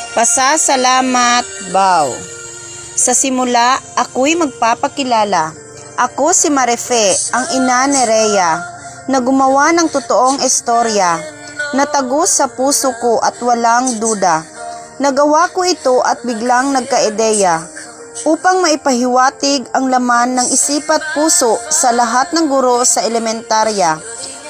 Pasasalamat, Bao. Sa simula, ako'y magpapakilala. Ako si Marife, ang ina ni Rhea, na gumawa ng totoong istorya, natago sa puso ko at walang duda. Nagawa ko ito at biglang nagka-ideya, upang maipahiwatig ang laman ng isip at puso sa lahat ng guro sa elementarya,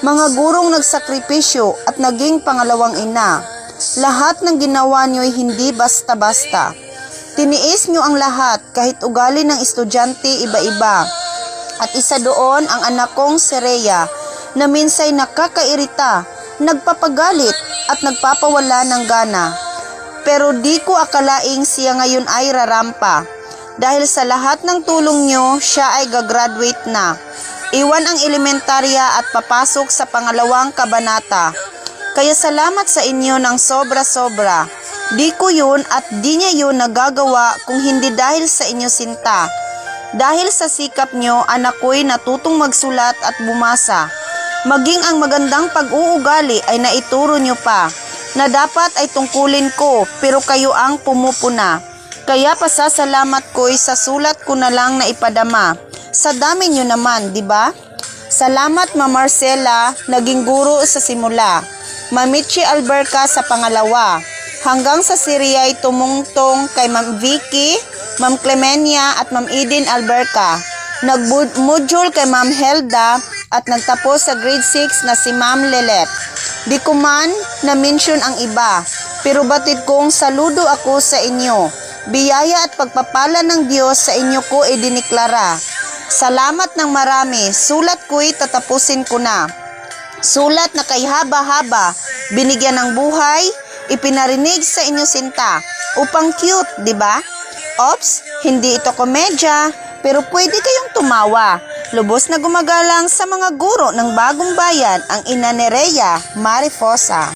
mga gurong nagsakripisyo at naging pangalawang ina. Lahat ng ginawa nyo'y hindi basta-basta. Tiniis nyo ang lahat kahit ugali ng estudyante iba-iba. At isa doon ang anak kong si Rhea na minsay nakakairita, nagpapagalit at nagpapawala ng gana. Pero di ko akalaing siya ngayon ay rarampa. Dahil sa lahat ng tulong nyo, siya ay gagraduate na. Iwan ang elementarya at papasok sa pangalawang kabanata. Kaya salamat sa inyo ng sobra-sobra. Di ko yun at di niya yun nagagawa kung hindi dahil sa inyo sinta. Dahil sa sikap nyo, anak ko'y natutong magsulat at bumasa. Maging ang magandang pag-uugali ay naituro nyo pa, na dapat ay tungkulin ko, pero kayo ang pumupuna. Kaya pasasalamat ko'y sa sulat ko na lang na ipadama. Sa dami nyo naman, di ba? Salamat Ma Marcela, naging guro sa simula. Mamichi Alberca sa pangalawa. Hanggang sa Siriay tumungtong kay Ma'am Vicky, Ma'am Clemenia at Ma'am Eden Alberca. Nag-module kay Ma'am Helda at nagtapos sa grade 6 na si Ma'am Lelet. Di ko man na-mention ang iba, pero batid kong saludo ako sa inyo. Biyaya at pagpapala ng Diyos sa inyo ko idiniklara. Salamat ng marami, sulat ko'y tatapusin ko na. Sulat na kay haba-haba, binigyan ng buhay, ipinarinig sa inyo sinta, upang cute, di ba? Ops, hindi ito komedya, pero pwede kayong tumawa. Lubos na gumagalang sa mga guro ng Bagong Bayan ang ina ni Rhea, Marifosa.